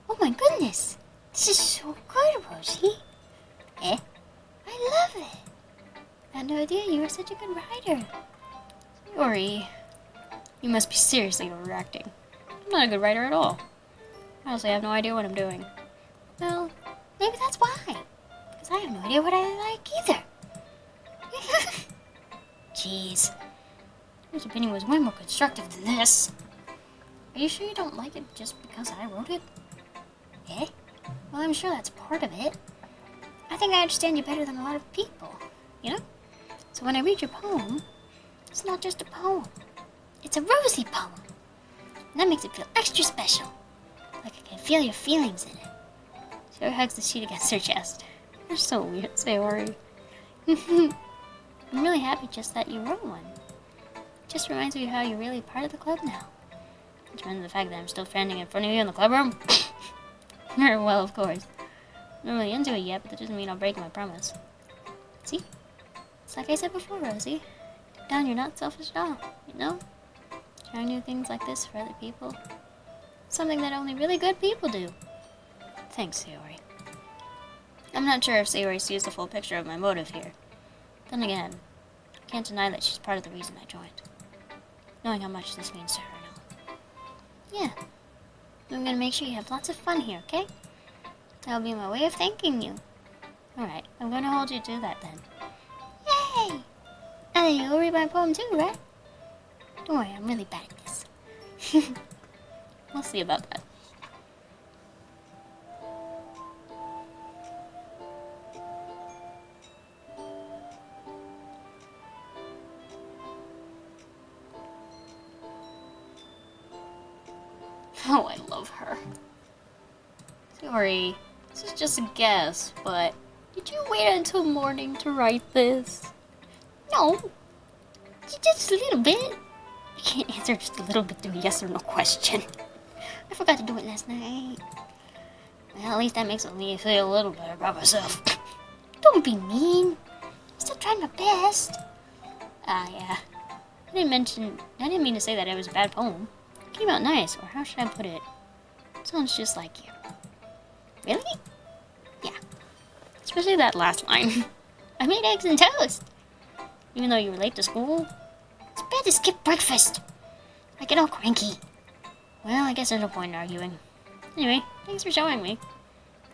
Oh my goodness! This is so good, Rosie. Eh? I love it. I had no idea you were such a good writer. Sayori, you must be seriously overreacting. I'm not a good writer at all. Honestly, I have no idea what I'm doing. Well, maybe that's why. Because I have no idea what I like either. Jeez. His opinion was way more constructive than this. Are you sure you don't like it just because I wrote it? Eh? Well, I'm sure that's part of it. I think I understand you better than a lot of people, you know? So when I read your poem, it's not just a poem. It's a Rosie poem. And that makes it feel extra special. Like I can feel your feelings in it. Sayori hugs the sheet against her chest. You're so weird, Sayori. I'm really happy just that you wrote one. It just reminds me of how you're really part of the club now. Which means the fact that I'm still standing in front of you in the club room? Well, of course. I'm not really into it yet, but that doesn't mean I'll break my promise. See? It's like I said before, Rosie. Deep down, you're not selfish at all, you know? Trying new things like this for other people. Something that only really good people do. Thanks, Sayori. I'm not sure if Sayori sees the full picture of my motive here. Then again, I can't deny that she's part of the reason I joined. Knowing how much this means to her now. Yeah. I'm gonna make sure you have lots of fun here, okay? That'll be my way of thanking you. Alright, I'm gonna hold you to that then. Yay! that you'll read my poem too, right? Don't worry, I'm really bad at this. We'll see about that. Oh, I love her. Sorry, this is just a guess, but did you wait until morning to write this? No, just a little bit. I can't answer just a little bit to a yes or no question. I forgot to do it last night. Well, at least that makes me feel a little better about myself. Don't be mean. I'm still trying my best. Yeah. I didn't mean to say that it was a bad poem. It came out nice, or how should I put it? It sounds just like you. Really? Yeah. Especially that last line. I made eggs and toast. Even though you were late to school? It's bad to skip breakfast. I get all cranky. Well, I guess there's no point in arguing. Anyway, thanks for showing me.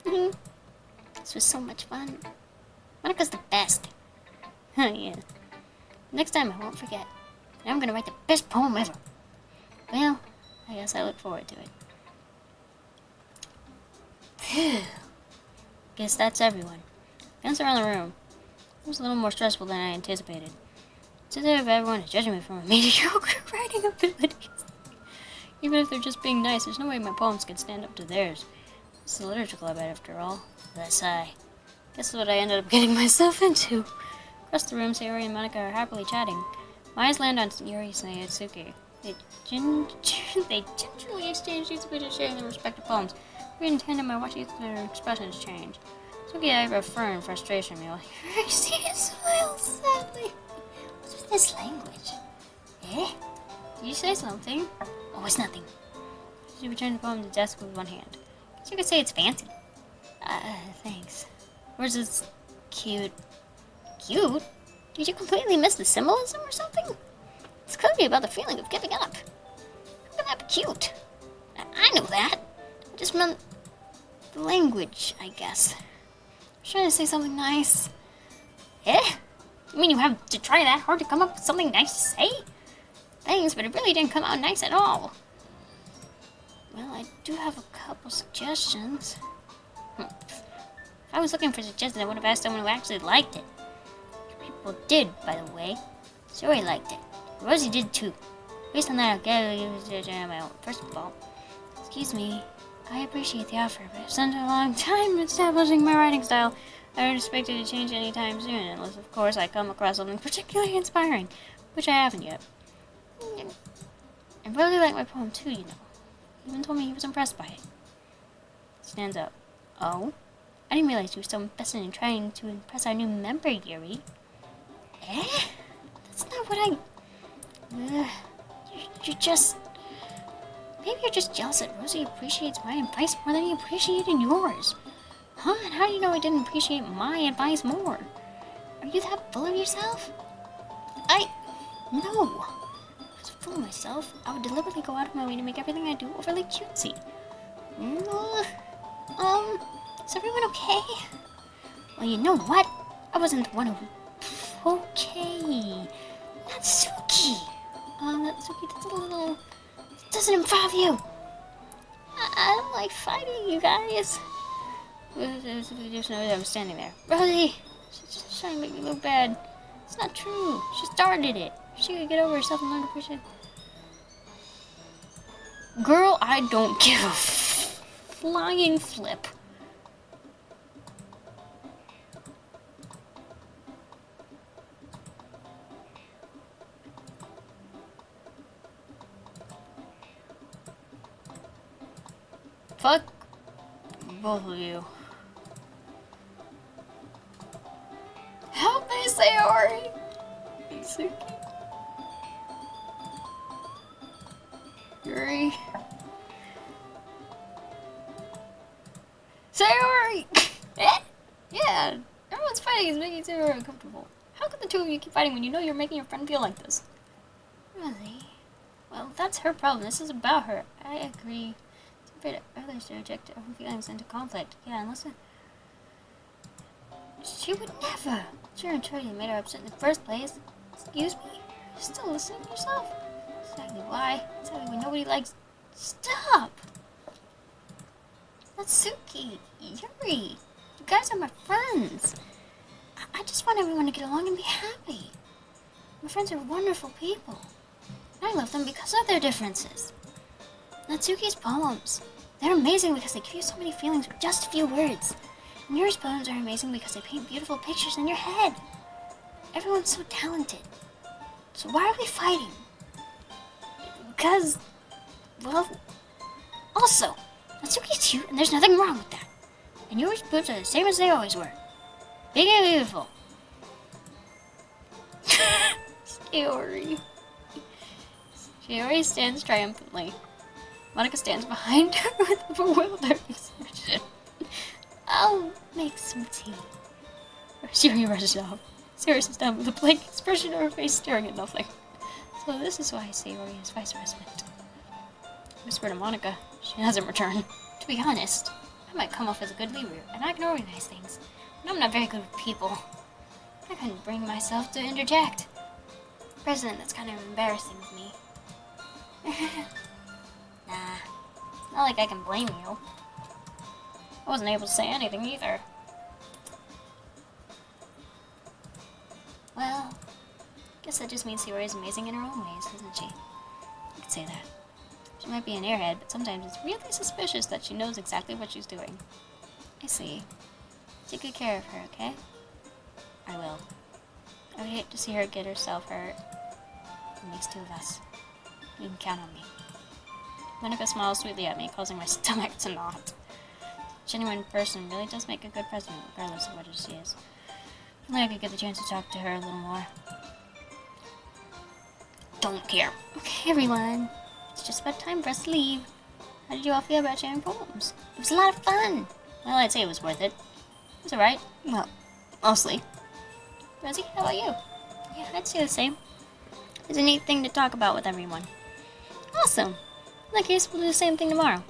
This was so much fun. Monica's the best. Yeah. Next time I won't forget. And I'm gonna write the best poem ever. Well, I guess I look forward to it. Guess that's everyone. Glance around the room. It was a little more stressful than I anticipated. It's as if everyone is judging me for my mediocre writing abilities. Even if they're just being nice, there's no way my poems can stand up to theirs. It's the literature club, after all. That's guess what I ended up getting myself into. Across the room, Sayori and Monica are happily chatting. My eyes land on Yuri and Yatsuki. They gingerly exchange each bit of sharing their respective poems. We in tandem by watching their expressions change. Yatsuki I refer in frustration. Yuri smiles sadly. What's with this language? Eh? Did you say something? Oh, it's nothing. She returned the poem to the desk with one hand. Guess you could say it's fancy. Thanks. Where's this cute? Cute? Did you completely miss the symbolism or something? It's clearly about the feeling of giving up. How can that be cute? I know that. I just meant the language, I guess. I was trying to say something nice. Eh? You mean you have to try that hard to come up with something nice to say? Thanks, but it really didn't come out nice at all. Well, I do have a couple suggestions. If I was looking for suggestions, I would have asked someone who actually liked it. People did, by the way. Sayori liked it. Rosie did too. Based on that, I'll get it my own. First of all, excuse me, I appreciate the offer, but I've spent a long time establishing my writing style. I don't expect it to change anytime soon, unless, of course, I come across something particularly inspiring, which I haven't yet. I really like my poem too, you know. He even told me he was impressed by it. Stands up. Oh? I didn't realize you were so invested in trying to impress our new member, Yuri. Eh? That's not what I... You're just... Maybe you're just jealous that Rosie appreciates my advice more than he appreciated yours. Huh? And how do you know I didn't appreciate my advice more? Are you that full of yourself? No. If I was full of myself, I would deliberately go out of my way to make everything I do overly cutesy. Is everyone okay? Well, you know what? I wasn't the one who... Okay. Natsuki. Natsuki, that's a little... It doesn't involve you. I don't like fighting, you guys. Just know that I was standing there. Rosie. She's just trying to make me look bad. It's not true. She started it. She could get over herself and learn to appreciate. Girl, I don't give a flying flip. Fuck both of you. Help me, Sayori! Yuri. Sayori! Yeah, everyone's fighting is making Sayori uncomfortable. How can the two of you keep fighting when you know you're making your friend feel like this? Really? Well, that's her problem. This is about her. I agree. It's unfair to others to reject her own feelings into conflict. Yeah, unless She would never. Sure and true, you made her upset in the first place. Excuse me? You're still listening to yourself? Exactly why? Exactly when nobody likes... Stop! Natsuki, Yuri, you guys are my friends. I just want everyone to get along and be happy. My friends are wonderful people. And I love them because of their differences. Natsuki's poems. They're amazing because they give you so many feelings with just a few words. And Yuri's poems are amazing because they paint beautiful pictures in your head. Everyone's so talented. So why are we fighting? Because, well, also, Natsuki's cute and there's nothing wrong with that. And Yuri's boobs are the same as they always were. Big and beautiful. Sayori. Sayori stands triumphantly. Monica stands behind her with a bewildered expression. I'll make some tea. Sayori rushes off. Sayori sits down with a blank expression on her face, staring at nothing. So this is why Sayori is vice president. I whisper to Monica. She hasn't returned. To be honest, I might come off as a good leader, and I can organize things. But I'm not very good with people. I couldn't bring myself to interject. President, that's kind of embarrassing to me. Nah, it's not like I can blame you. I wasn't able to say anything either. Well, guess that just means Sayori is amazing in her own ways, isn't she? You could say that. She might be an airhead, but sometimes it's really suspicious that she knows exactly what she's doing. I see. Take good care of her, okay? I will. I would hate to see her get herself hurt. It makes two of us. You can count on me. Monica smiles sweetly at me, causing my stomach to knot. A genuine person really does make a good president, regardless of what she is. If only I could get the chance to talk to her a little more. Don't care. Okay, everyone. It's just about time for us to leave. How did you all feel about sharing poems? It was a lot of fun. Well, I'd say it was worth it. It was alright. Well, mostly. Rosie, how about you? Yeah, I'd say the same. It's a neat thing to talk about with everyone. Awesome. In that case, we'll do the same thing tomorrow.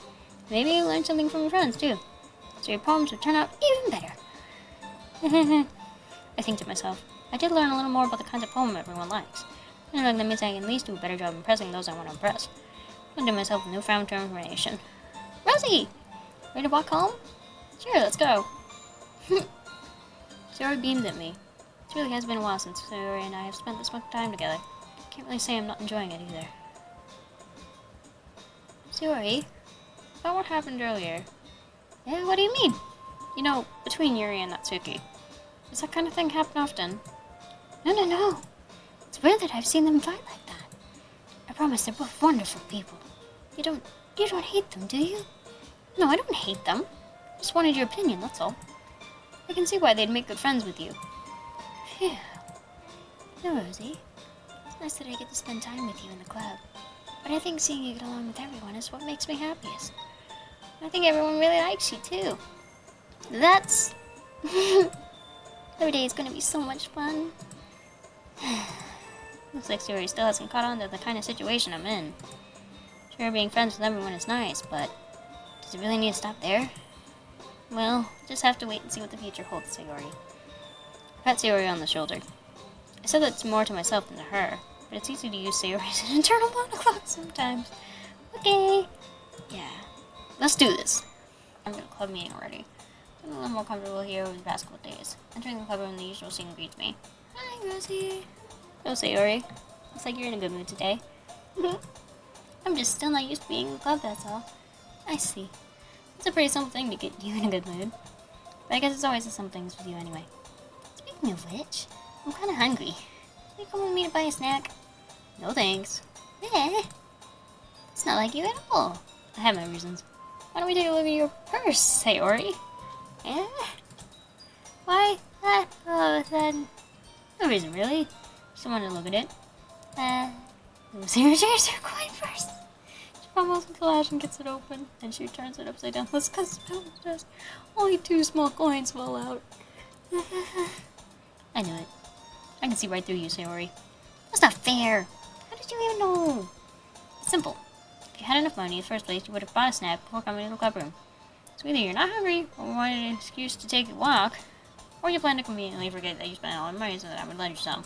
Maybe you'll learn something from your friends, too. So your poems will turn out even better. I think to myself, I did learn a little more about the kinds of poem everyone likes. And that means I can at least do a better job impressing those I want to impress. I'm giving myself a newfound determination. Rosie! Ready to walk home? Sure, let's go. Sayori beamed at me. It really has been a while since Sayori and I have spent this much time together. Can't really say I'm not enjoying it either. Sayori, about what happened earlier. Yeah, what do you mean? You know, between Yuri and Natsuki. Does that kind of thing happen often? No. It's weird that I've seen them fight like that. I promise they're both wonderful people. You don't hate them, do you? No, I don't hate them. Just wanted your opinion, that's all. I can see why they'd make good friends with you. Phew. No, Rosie. It's nice that I get to spend time with you in the club. But I think seeing you get along with everyone is what makes me happiest. I think everyone really likes you, too. That's... Every day is going to be so much fun. Looks like Sayori still hasn't caught on to the kind of situation I'm in. Sure, being friends with everyone is nice, but does it really need to stop there? Well, just have to wait and see what the future holds, Sayori. I pat Sayori on the shoulder. I said that more to myself than to her, but it's easy to use Sayori as an internal monologue sometimes. Okay. Yeah. Let's do this. I'm at a club meeting already. I'm a little more comfortable here over the past couple days. Entering the club room, the usual scene greets me. Hi, Rosie. Oh, Sayori. Looks like you're in a good mood today. I'm just still not used to being in the club, that's all. I see. It's a pretty simple thing to get you in a good mood. But I guess it's always the simple things with you anyway. Speaking of which, I'm kinda hungry. Can you come with me to buy a snack? No thanks. It's not like you at all. I have my reasons. Why don't we take a look at your purse, Sayori? Why? Then... No reason, really. Just wanted to look at it. Sayori's ears are quite first. She fumbles with the latch and gets it open. Then she turns it upside down. Let's cut the desk. Only 2 small coins fall out. I knew it. I can see right through you, Sayori. That's not fair. How did you even know? It's simple. If you had enough money in the first place, you would have bought a snack before coming to the club room. So either you're not hungry, or wanted an excuse to take a walk, or you plan to conveniently forget that you spent all your money so that I would lend you some.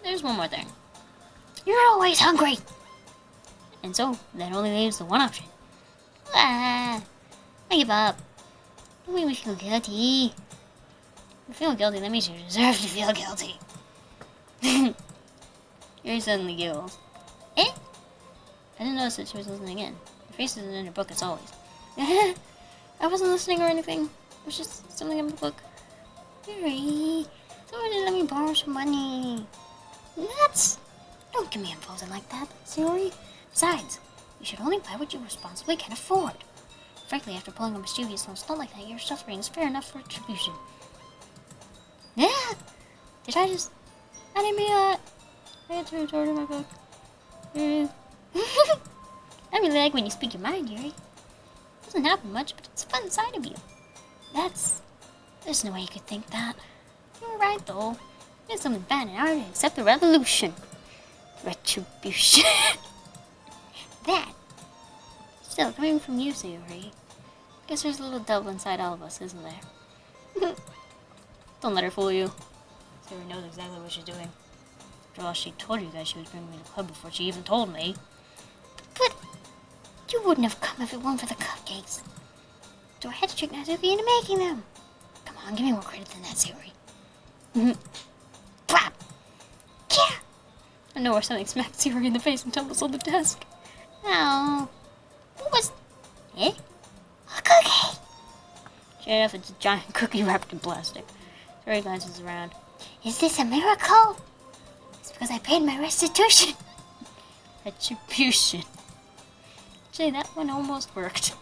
there's one more thing. You're always hungry. And so, that only leaves the one option. I give up. Don't make me feel guilty. If you feel guilty, that means you deserve to feel guilty. Yuri suddenly giggles. Eh? I didn't notice that she was listening in. Her face isn't in her book as always. I wasn't listening or anything. It was just something in the book. Yuri, somebody let me borrow some money. Nuts! Don't get me involved like that, Sayori. Besides, you should only buy what you responsibly can afford. Frankly, after pulling a mischievous little stunt like that, your suffering is fair enough for retribution. Yeah! Did I just... I didn't mean that. I had to retort my book. I really like when you speak your mind, Yuri. It doesn't happen much, but it's a fun side of you. There's no way you could think that. You were right, though. There's something bad in order to accept the revolution. Retribution. That. Still, coming from you, Sayori. Guess there's a little devil inside all of us, isn't there? Don't let her fool you. Sayori knows exactly what she's doing. After all, she told you guys she was bringing me to the club before she even told me. But you wouldn't have come if it weren't for the cupcakes. So I had to trick Natsuki into making them. Come on, give me more credit than that, Sayori. Plop! Yeah! I know where something smacked Sayori in the face and tumbles on the desk. Oh. What was... Eh? A cookie! Sure enough, it's a giant cookie wrapped in plastic. Sayori glances around. Is this a miracle? It's because I paid my restitution. Retribution. Actually, that one almost worked.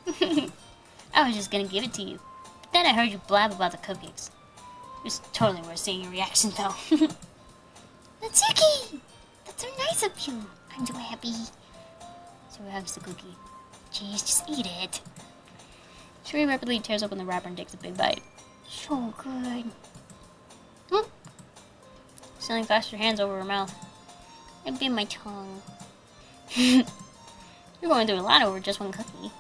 I was just gonna give it to you. But then I heard you blab about the cupcakes. It was totally worth seeing your reaction, though. Natsuki! That's so nice of you. I'm so happy. Sayori hugs the cookie. Jeez, just eat it. Sayori rapidly tears open the wrapper and takes a big bite. So good. Suddenly clasps her hands over her mouth. I bit my tongue. You're going through a lot over just one cookie.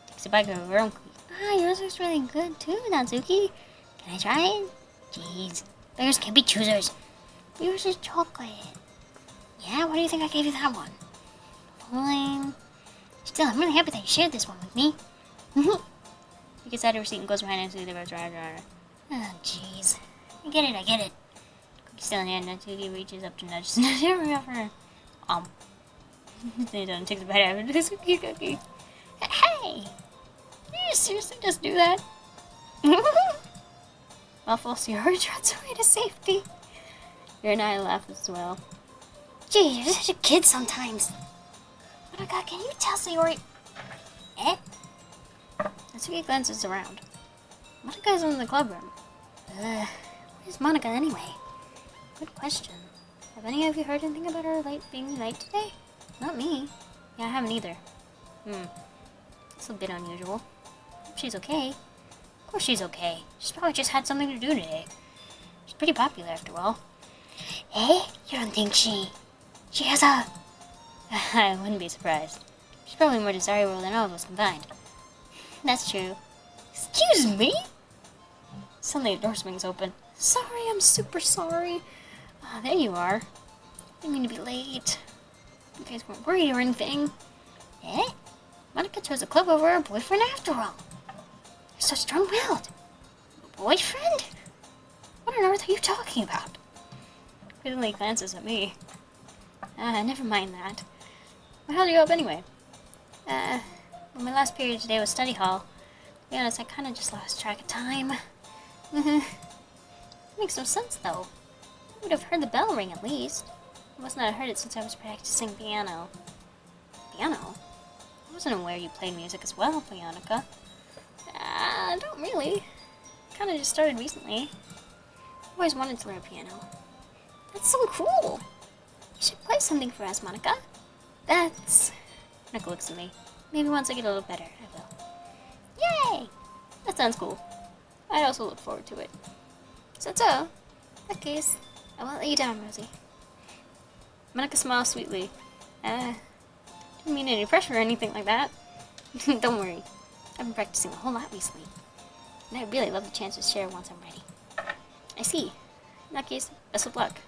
Takes a bite of her own cookie. Ah, yours looks really good too, Natsuki. Can I try it? Jeez, beggars can't be choosers. Yours is chocolate. Yeah, why do you think I gave you that one? Fine. Still, I'm really happy that you shared this one with me. She gets out of her seat and goes behind Natsuki. Oh, jeez. I get it. Cookie still in hand, Natsuki reaches up to nudge Sayori off her. Then he takes a bite out of the cookie. Hey! Did you seriously just do that? Awful, Sayori trots away to safety. Yuri and I laugh as well. Gee, you're such a kid sometimes. Oh my god, can you tell Sayori? Eh? Natsuki glances around. Monika's in the club room. Where's Monika anyway? Good question. Have any of you heard anything about her being late today? Not me. Yeah, I haven't either. It's a bit unusual. Hope she's okay. Of course she's okay. She's probably just had something to do today. She's pretty popular after all. Eh? You don't think she has a... I wouldn't be surprised. She's probably more desirable than all of us combined. That's true. Excuse me? Suddenly a door swings open. Sorry, I'm super sorry. Ah, there you are. I didn't mean to be late. You guys weren't worried or anything. Eh? Monika chose a club over her boyfriend after all. You're so strong-willed. Boyfriend? What on earth are you talking about? Quizzically glances at me. Never mind that. What held you up anyway? Well, my last period today was study hall. To be honest, I kind of just lost track of time. Makes no sense, though. I would have heard the bell ring at least. I must not have heard it since I was practicing piano. Piano? I wasn't aware you played music as well, Monika. Don't really. Kinda just started recently. I've always wanted to learn piano. That's so cool! You should play something for us, Monika. That's... Monika looks at me. Maybe once I get a little better, I will. Yay! That sounds cool. I'd also look forward to it. So, in that case, I won't let you down, Rosie. Monika smiles sweetly. Didn't mean any pressure or anything like that. Don't worry. I've been practicing a whole lot recently. And I'd really love the chance to share once I'm ready. I see. In that case, best of luck.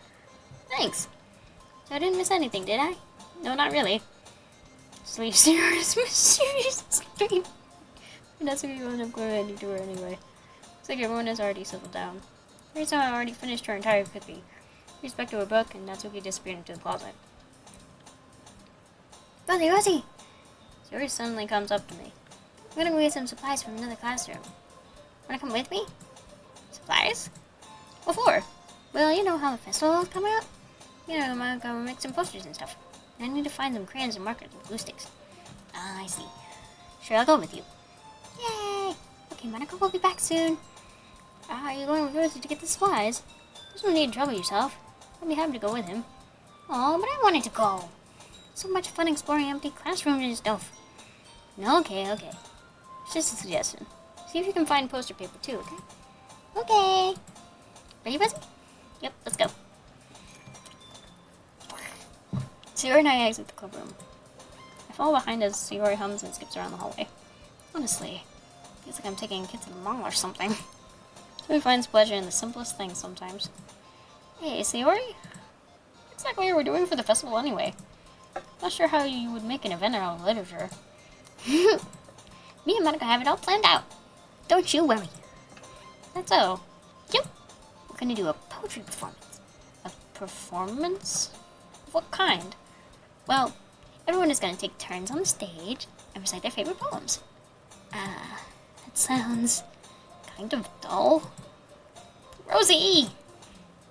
Thanks. So I didn't miss anything, did I? No, not really. Sleep serious mysterious scream. That's what you end up going to do her anyway. Looks like everyone has already settled down. Risa already finished her entire cookie. She's back to her book, and Natsuki disappeared into the closet. Rosie! Sayori suddenly comes up to me. I'm gonna go get some supplies from another classroom. Wanna come with me? Supplies? What for? Well, you know how the festival is coming up? You know, I'm gonna make some posters and stuff. And I need to find some crayons and markers and glue sticks. Ah, I see. Sure, I'll go with you. Yay! Okay, Monaco will be back soon. Are you going with Rosie to get the supplies? There's no need to trouble yourself. I'll be happy to go with him. Oh, but I wanted to go. So much fun exploring empty classrooms and stuff. No, okay. It's just a suggestion. See if you can find poster paper too, okay? Okay. Ready, Rosie? Yep, let's go. Sayori and I exit the clubroom. I follow behind as Sayori hums and skips around the hallway. Honestly, feels like I'm taking kids to the mall or something. So we find pleasure in the simplest things sometimes. Hey, Sayori? What exactly are we doing for the festival anyway? Not sure how you would make an event out of literature. Me and Monica have it all planned out. Don't you worry. That's so. Yep. We're gonna do a poetry performance. A performance? What kind? Well, everyone is gonna take turns on the stage and recite their favorite poems. That sounds kind of dull. Rosie!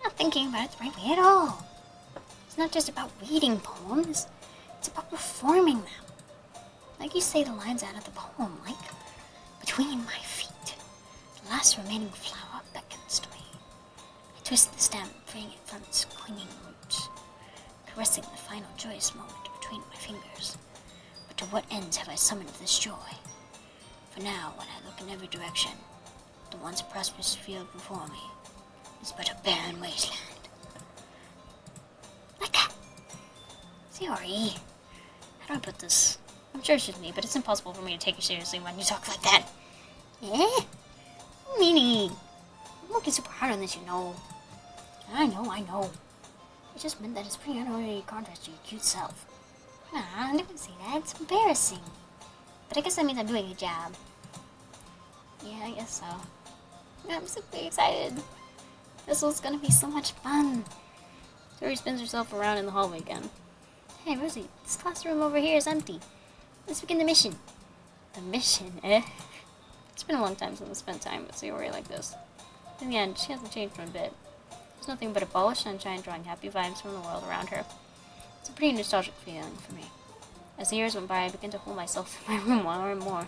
Not thinking about it the right way at all. It's not just about reading poems. It's about performing them. Like you say the lines out of the poem, like, between my feet, the last remaining flower beckons to me. I twist the stem, freeing it from its clinging roots, caressing the final joyous moment between my fingers. But to what ends have I summoned this joy? For now, when I look in every direction, the once prosperous field before me is but a barren wasteland. Like that. Sayori, how do I put this? I'm sure it's just me, but it's impossible for me to take you seriously when you talk like that. Eh? Meanie. I'm working super hard on this, you know. I know. It just meant that it's pretty unordinary contrast to your cute self. Nah, don't say that. It's embarrassing. But I guess that means I'm doing a job. Yeah, I guess so. I'm super excited. This was gonna be so much fun. Sayori spins herself around in the hallway again. Hey, Rosie, this classroom over here is empty. Let's begin the mission. The mission, eh? It's been a long time since I spent time with Sayori like this. In the end, she hasn't changed one bit. There's nothing but a ball of sunshine drawing happy vibes from the world around her. It's a pretty nostalgic feeling for me. As the years went by, I began to hold myself in my room more and more.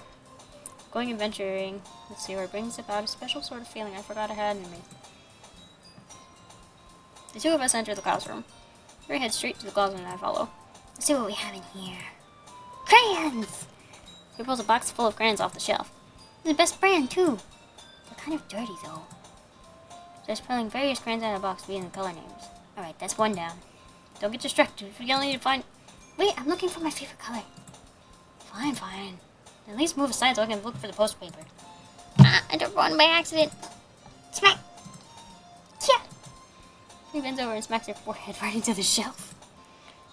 Going adventuring with Sayori brings about a special sort of feeling I forgot I had in me. The two of us enter the classroom. Sayori heads straight to the closet and I follow. Let's see what we have in here. Crayons! He pulls a box full of crayons off the shelf. It's the best brand, too. They're kind of dirty, though. There's pulling various crayons out of the box reading the color names. Alright, that's one down. Don't get distracted. We only need to find... Wait, I'm looking for my favorite color. Fine. At least move aside so I can look for the poster paper. I dropped one by accident. Smack! Yeah! She bends over and smacks her forehead right into the shelf.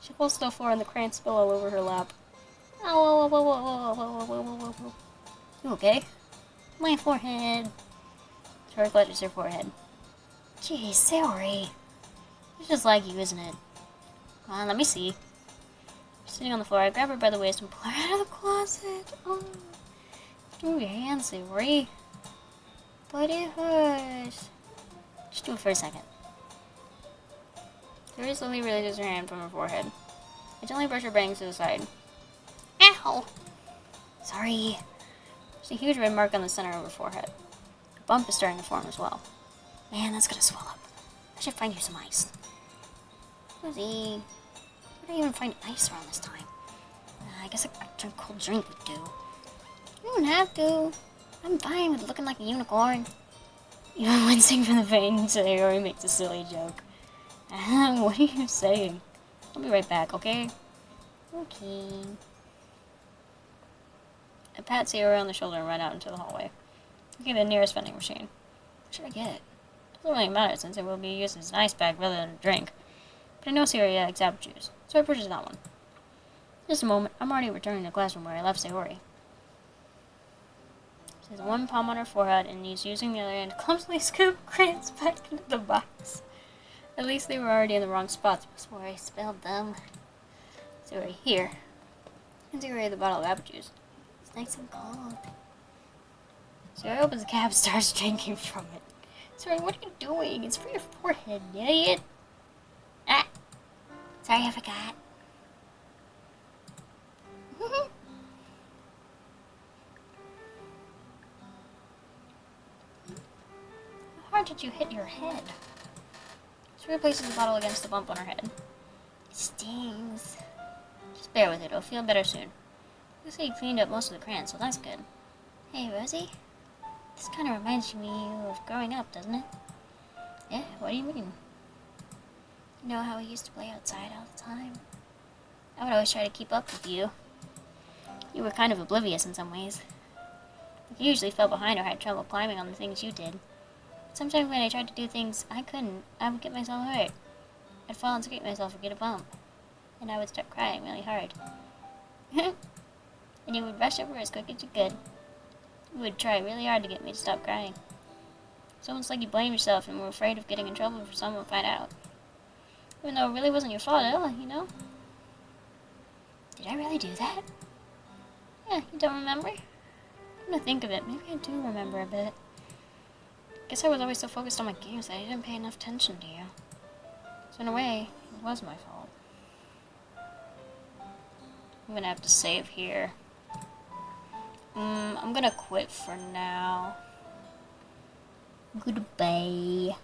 She falls to the floor and the crayons spill all over her lap. Oh, whoa. You okay? My forehead. Sayori clutches her forehead. Geez, Sayori. It's just like you, isn't it? Come on, let me see. She's sitting on the floor. I grab her by the waist and pull her out of the closet. Oh. Move your hands, Sayori. But it hurts. Just do it for a second. Sayori slowly releases her hand from her forehead. I gently brush her bangs to the side. Ow! Sorry. There's a huge red mark on the center of her forehead. A bump is starting to form as well. Man, that's gonna swell up. I should find you some ice. Rosie, where do I even find ice around this time? I guess a cold drink would do. You don't have to. I'm fine with looking like a unicorn. Even wincing from the pain, Sayori makes a silly joke. What are you saying? I'll be right back, okay? Okay. I pat Sayori on the shoulder and run out into the hallway. I get the nearest vending machine. What should I get? Doesn't really matter since it will be used as an ice bag rather than a drink. But I know Sayori likes apple juice, so I purchased that one. Just a moment, I'm already returning to the classroom where I left Sayori. She has one palm on her forehead, and he's using the other hand to clumsily scoop crayons back into the box. At least they were already in the wrong spots before I spilled them. Sayori, here. And Sayori had the bottle of apple juice. It's nice and cold. Sayori opens the cap and starts drinking from it. Sayori, what are you doing? It's for your forehead, you idiot. Ah! Sorry, I forgot. How hard did you hit your head? Sayori places the bottle against the bump on her head. It stings. Just bear with it, it'll feel better soon. Looks like you cleaned up most of the crayons, so that's good. Hey, Rosie? This kind of reminds me of growing up, doesn't it? Yeah, what do you mean? You know how we used to play outside all the time? I would always try to keep up with you. You were kind of oblivious in some ways. You usually fell behind or had trouble climbing on the things you did. Sometimes when I tried to do things I couldn't, I would get myself hurt. I'd fall and scrape myself or get a bump. And I would start crying really hard. And you would rush over as quick as you could. You would try really hard to get me to stop crying. It's almost like you blamed yourself and were afraid of getting in trouble for someone to find out. Even though it really wasn't your fault at all, you know? Did I really do that? Yeah, you don't remember? I'm gonna think of it. Maybe I do remember a bit. Guess I was always so focused on my games that I didn't pay enough attention to you. So in a way, it was my fault. I'm gonna have to save here. I'm gonna quit for now. Goodbye.